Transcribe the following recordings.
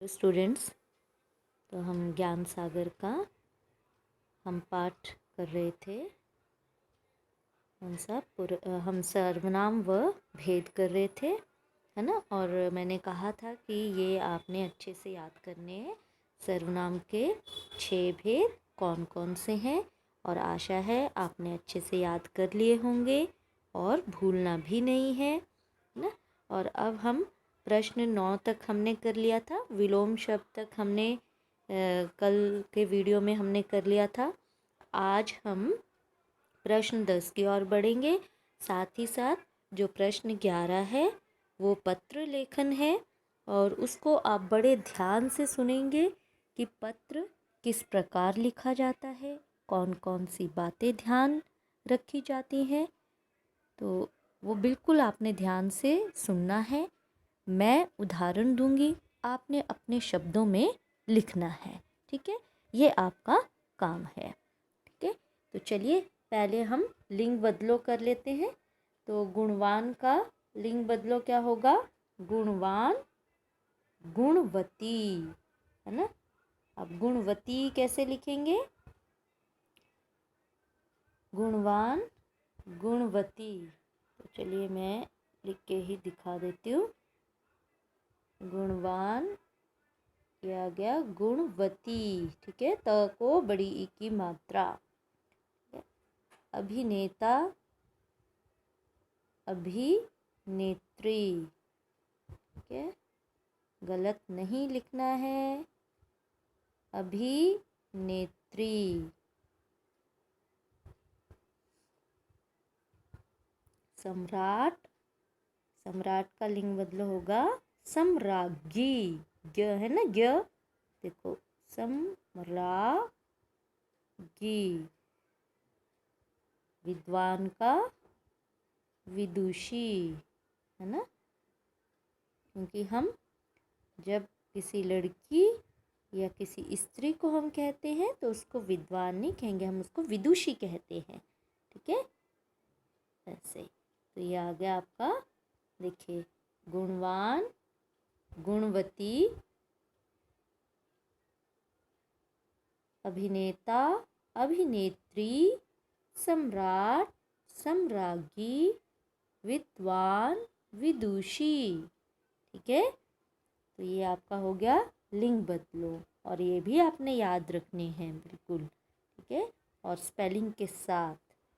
Students, तो हम ज्ञान सागर का हम पाठ कर रहे थे। हम सर्वनाम व भेद कर रहे थे, है ना। और मैंने कहा था कि ये आपने अच्छे से याद करने हैं। सर्वनाम के 6 भेद कौन कौन से हैं, और आशा है आपने अच्छे से याद कर लिए होंगे और भूलना भी नहीं है ना। और अब हम प्रश्न 9 तक हमने कर लिया था। विलोम शब्द तक हमने कल के वीडियो में हमने कर लिया था। आज हम प्रश्न 10 की ओर बढ़ेंगे। साथ ही साथ जो प्रश्न 11 है वो पत्र लेखन है, और उसको आप बड़े ध्यान से सुनेंगे कि पत्र किस प्रकार लिखा जाता है, कौन कौन सी बातें ध्यान रखी जाती हैं। तो वो बिल्कुल आपने ध्यान से सुनना है। मैं उदाहरण दूंगी, आपने अपने शब्दों में लिखना है। ठीक है, ये आपका काम है। ठीक है, तो चलिए पहले हम लिंग बदलो कर लेते हैं। तो गुणवान का लिंग बदलो क्या होगा? गुणवान, गुणवती, है ना। अब गुणवती कैसे लिखेंगे? गुणवान, गुणवती। तो चलिए मैं लिख के ही दिखा देती हूँ। गुणवान, ये आ गया गुणवती। ठीक है, त को बड़ी ई की मात्रा। अभिनेता, अभिनेत्री। ठीक है, गलत नहीं लिखना है। अभिनेत्री। सम्राट, सम्राट का लिंग बदलो होगा सम्राज्ञी। ग है ना, ग। देखो, सम्राज्ञी। विद्वान का विदुषी, है ना। क्योंकि हम जब किसी लड़की या किसी स्त्री को हम कहते हैं तो उसको विद्वान नहीं कहेंगे, हम उसको विदुषी कहते हैं। ठीक है, ऐसे। तो ये आ गया आपका। देखिए, गुणवान, गुणवती, अभिनेता, अभिनेत्री, सम्राट, सम्राज्ञी, विद्वान, विदुषी। ठीक है, तो ये आपका हो गया लिंग बदलो, और ये भी आपने याद रखने हैं बिल्कुल। ठीक है, और स्पेलिंग के साथ,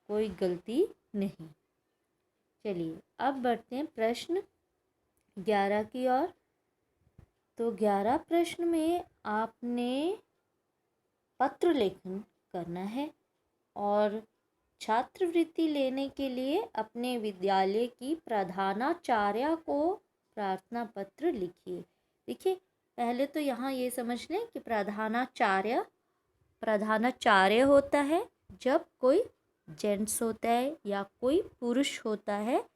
कोई गलती नहीं। चलिए अब बढ़ते हैं प्रश्न 11 की ओर। तो 11 प्रश्न में आपने पत्र लेखन करना है, और छात्रवृत्ति लेने के लिए अपने विद्यालय की प्रधानाचार्य को प्रार्थना पत्र लिखिए। देखिए, पहले तो यहाँ ये समझ लें कि प्रधानाचार्य, प्रधानाचार्य होता है जब कोई जेंट्स होता है या कोई पुरुष होता है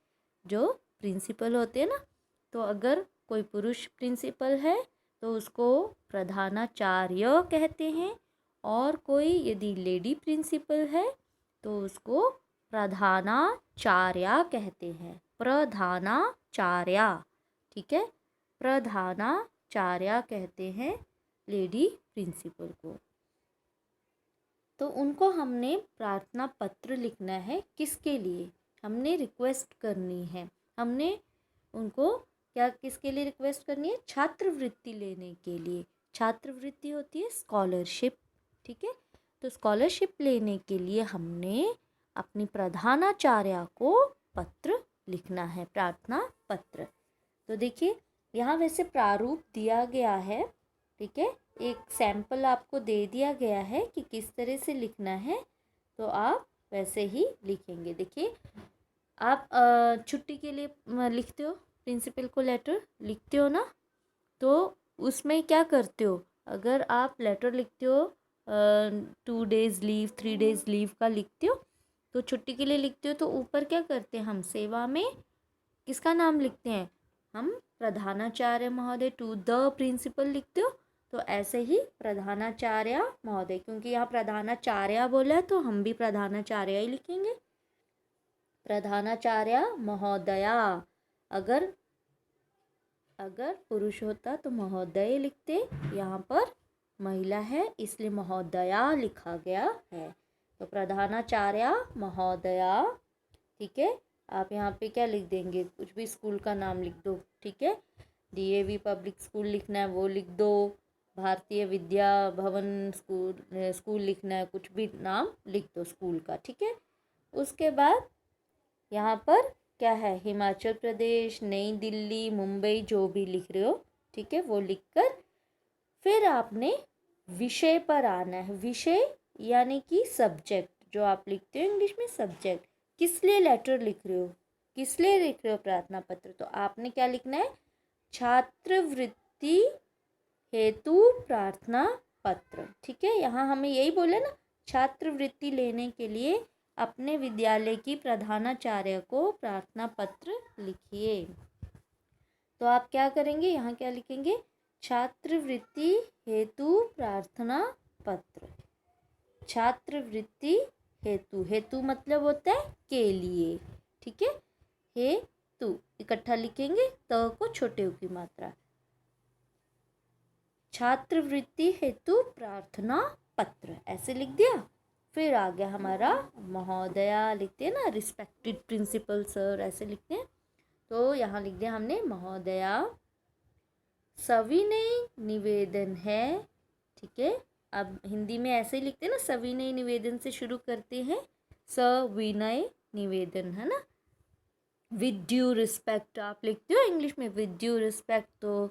जो प्रिंसिपल होते हैं ना। तो अगर कोई पुरुष प्रिंसिपल है तो उसको प्रधानाचार्य कहते हैं, और कोई यदि लेडी प्रिंसिपल है तो उसको प्रधानाचार्या कहते हैं। प्रधानाचार्या। ठीक है, प्रधानाचार्या कहते हैं लेडी प्रिंसिपल को। तो उनको हमने प्रार्थना पत्र लिखना है। किसके लिए? हमने रिक्वेस्ट करनी है। हमने उनको क्या, किसके लिए रिक्वेस्ट करनी है? छात्रवृत्ति लेने के लिए। छात्रवृत्ति होती है स्कॉलरशिप। ठीक है, तो स्कॉलरशिप लेने के लिए हमने अपनी प्रधानाचार्य को पत्र लिखना है, प्रार्थना पत्र। तो देखिए, यहाँ वैसे प्रारूप दिया गया है। ठीक है, एक सैंपल आपको दे दिया गया है कि किस तरह से लिखना है, तो आप वैसे ही लिखेंगे। देखिए, आप छुट्टी के लिए लिखते हो, प्रिंसिपल को लेटर लिखते हो ना, तो उसमें क्या करते हो? अगर आप लेटर लिखते हो 2 डेज़ लीव, 3 डेज़ लीव का लिखते हो, तो छुट्टी के लिए लिखते हो, तो ऊपर क्या करते हैं हम? सेवा में किसका नाम लिखते हैं? हम प्रधानाचार्य महोदय टू द प्रिंसिपल लिखते हो। तो ऐसे ही प्रधानाचार्य महोदय, क्योंकि यहाँ प्रधानाचार्य बोला है तो हम भी प्रधानाचार्य ही लिखेंगे। प्रधानाचार्य महोदया। अगर अगर पुरुष होता तो महोदय लिखते, यहाँ पर महिला है इसलिए महोदया लिखा गया है। तो प्रधानाचार्या महोदया, ठीक है। आप यहाँ पे क्या लिख देंगे, कुछ भी स्कूल का नाम लिख दो, ठीक है। डीएवी पब्लिक स्कूल लिखना है वो लिख दो, भारतीय विद्या भवन स्कूल लिखना है, कुछ भी नाम लिख दो स्कूल का, ठीक है। उसके बाद यहाँ पर क्या है, हिमाचल प्रदेश, नई दिल्ली, मुंबई, जो भी लिख रहे हो, ठीक है, वो लिखकर फिर आपने विषय पर आना है। विषय यानी कि सब्जेक्ट, जो आप लिखते हो इंग्लिश में सब्जेक्ट, किस लिए लेटर लिख रहे हो, किस लिए लिख रहे हो प्रार्थना पत्र, तो आपने क्या लिखना है, छात्रवृत्ति हेतु प्रार्थना पत्र, ठीक है। यहाँ हमें यही बोले ना, छात्रवृत्ति लेने के लिए अपने विद्यालय की प्रधानाचार्य को प्रार्थना पत्र लिखिए। तो आप क्या करेंगे, यहाँ क्या लिखेंगे, छात्रवृत्ति हेतु प्रार्थना पत्र। छात्रवृत्ति हेतु, हेतु मतलब होता है के लिए, ठीक है। हेतु इकट्ठा लिखेंगे, त को छोटे उ की मात्रा, छात्रवृत्ति हेतु प्रार्थना पत्र, ऐसे लिख दिया। फिर आ गया हमारा महोदया, लिखते हैं ना रिस्पेक्टेड प्रिंसिपल सर, ऐसे लिखते हैं। तो यहाँ लिख दिया हमने महोदया, सविनय निवेदन है, ठीक है। अब हिंदी में ऐसे ही लिखते हैं ना, सविनय निवेदन से शुरू करते हैं, सविनय निवेदन, है ना। विद ड्यू रिस्पेक्ट आप लिखते हो इंग्लिश में, विद ड्यू रिस्पेक्ट, तो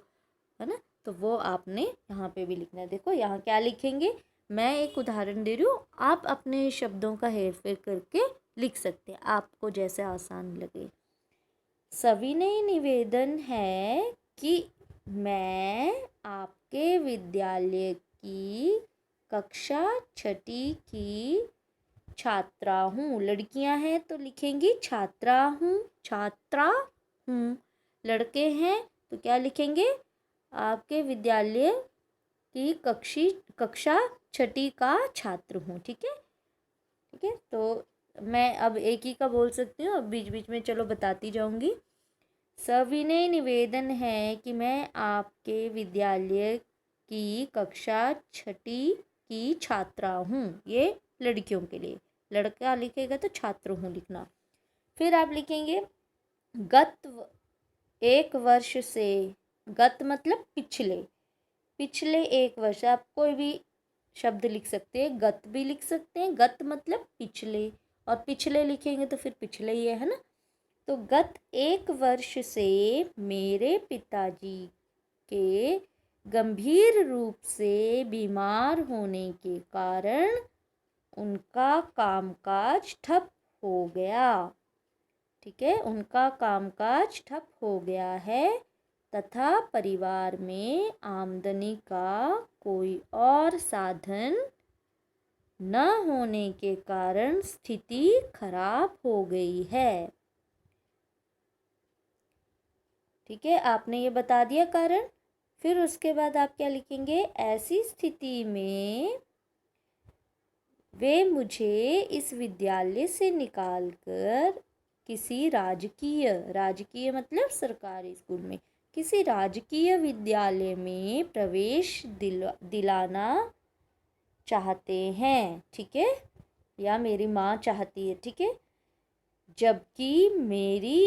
है ना, तो वो आपने यहाँ पे भी लिखना है। देखो यहाँ क्या लिखेंगे, मैं एक उदाहरण दे रही हूँ, आप अपने शब्दों का हेर फेर करके लिख सकते हैं, आपको जैसे आसान लगे। सविनय निवेदन है कि मैं आपके विद्यालय की कक्षा 6ठी की छात्रा हूँ। लड़कियाँ हैं तो लिखेंगी छात्रा हूँ, छात्रा हूँ। लड़के हैं तो क्या लिखेंगे, आपके विद्यालय की कक्षा 6ठी का छात्र हूँ, ठीक है, ठीक है। तो मैं अब एक ही का बोल सकती हूँ, अब बीच बीच में चलो बताती जाऊँगी। सविनय निवेदन है कि मैं आपके विद्यालय की कक्षा 6ठी की छात्रा हूँ, ये लड़कियों के लिए। लड़का लिखेगा तो छात्र हूँ लिखना। फिर आप लिखेंगे गत 1 वर्ष से, गत मतलब पिछले, पिछले 1 वर्ष, आप कोई भी शब्द लिख सकते हैं, गत भी लिख सकते हैं, गत मतलब पिछले, और पिछले लिखेंगे तो फिर पिछले ही है ना। तो गत 1 वर्ष से मेरे पिताजी के गंभीर रूप से बीमार होने के कारण उनका कामकाज ठप हो गया, ठीक है, उनका कामकाज ठप हो गया है तथा परिवार में आमदनी का कोई और साधन न होने के कारण स्थिति खराब हो गई है, ठीक है। आपने ये बता दिया कारण। फिर उसके बाद आप क्या लिखेंगे, ऐसी स्थिति में वे मुझे इस विद्यालय से निकालकर किसी राजकीय मतलब सरकारी स्कूल में, किसी राजकीय विद्यालय में प्रवेश दिलाना चाहते हैं, ठीक है, या मेरी माँ चाहती है, ठीक है। जबकि मेरी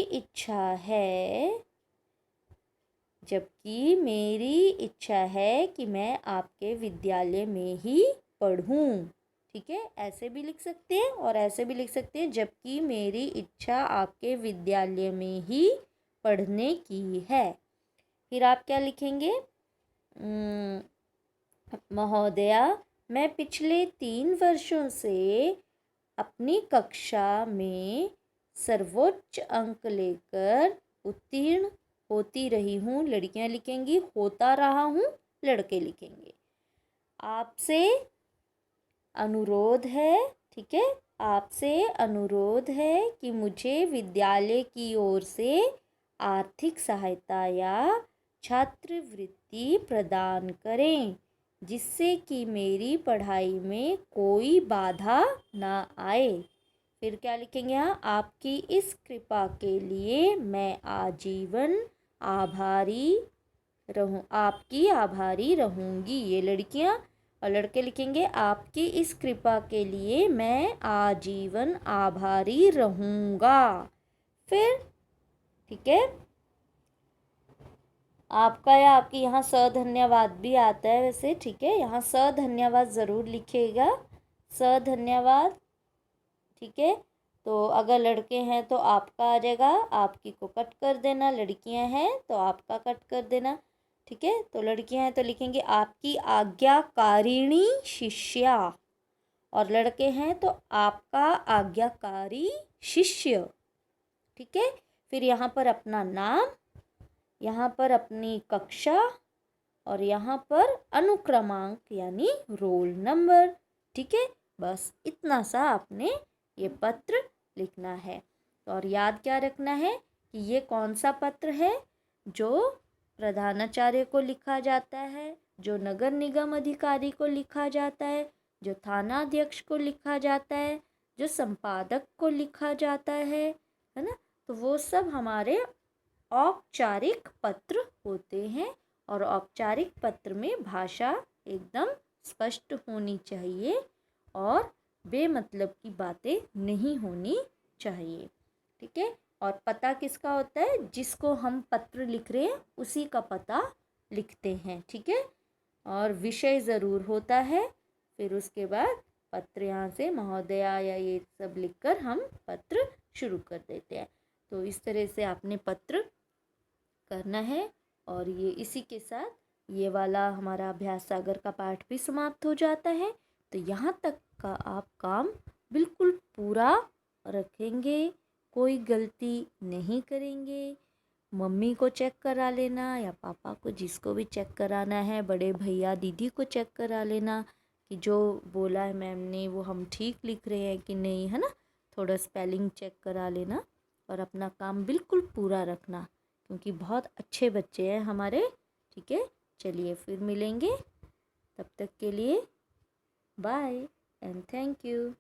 इच्छा है कि मैं आपके विद्यालय में ही पढ़ूं, ठीक है। ऐसे भी लिख सकते हैं और ऐसे भी लिख सकते हैं, जबकि मेरी इच्छा आपके विद्यालय में ही पढ़ने की है। फिर आप क्या लिखेंगे, महोदया, मैं पिछले 3 वर्षों से अपनी कक्षा में सर्वोच्च अंक लेकर उत्तीर्ण होती रही हूँ। लड़कियाँ लिखेंगी होता रहा हूँ, लड़के लिखेंगे आपसे अनुरोध है, ठीक है, आपसे अनुरोध है कि मुझे विद्यालय की ओर से आर्थिक सहायता या छात्रवृत्ति प्रदान करें, जिससे कि मेरी पढ़ाई में कोई बाधा ना आए। फिर क्या लिखेंगे, यहाँ आपकी इस कृपा के लिए मैं आजीवन आभारी रहूं, आपकी आभारी रहूंगी। ये लड़कियां, और लड़के लिखेंगे आपकी इस कृपा के लिए मैं आजीवन आभारी रहूंगा। फिर ठीक है, आपका या आपकी यहाँ स धन्यवाद भी आता है वैसे, ठीक है, यहाँ स धन्यवाद ज़रूर लिखिएगा, स धन्यवाद। ठीक है, तो अगर लड़के हैं तो आपका आ जाएगा, आपकी को कट कर देना, लड़कियां हैं तो आपका कट कर देना। ठीक है, तो लड़कियां हैं तो लिखेंगे आपकी आज्ञाकारिणी शिष्या, और लड़के हैं तो आपका आज्ञाकारी शिष्य। ठीक है, फिर यहाँ पर अपना नाम, यहाँ पर अपनी कक्षा, और यहाँ पर अनुक्रमांक यानी रोल नंबर। ठीक है, बस इतना सा आपने ये पत्र लिखना है। और याद क्या रखना है कि ये कौन सा पत्र है, जो प्रधानाचार्य को लिखा जाता है, जो नगर निगम अधिकारी को लिखा जाता है, जो थाना अध्यक्ष को लिखा जाता है, जो संपादक को लिखा जाता है ना। तो वो सब हमारे औपचारिक पत्र होते हैं, और औपचारिक पत्र में भाषा एकदम स्पष्ट होनी चाहिए और बेमतलब की बातें नहीं होनी चाहिए। ठीक है, और पता किसका होता है, जिसको हम पत्र लिख रहे हैं उसी का पता लिखते हैं। ठीक है, और विषय ज़रूर होता है, फिर उसके बाद पत्र यहाँ से महोदया या ये सब लिखकर हम पत्र शुरू कर देते हैं। तो इस तरह से आपने पत्र करना है, और ये इसी के साथ ये वाला हमारा अभ्यास सागर का पाठ भी समाप्त हो जाता है। तो यहाँ तक का आप काम बिल्कुल पूरा रखेंगे, कोई गलती नहीं करेंगे। मम्मी को चेक करा लेना या पापा को, जिसको भी चेक कराना है, बड़े भैया दीदी को चेक करा लेना कि जो बोला है मैम ने वो हम ठीक लिख रहे हैं कि नहीं, है ना। थोड़ा स्पेलिंग चेक करा लेना, और अपना काम बिल्कुल पूरा रखना, क्योंकि बहुत अच्छे बच्चे हैं हमारे। ठीक है, चलिए फिर मिलेंगे, तब तक के लिए बाय एंड थैंक यू।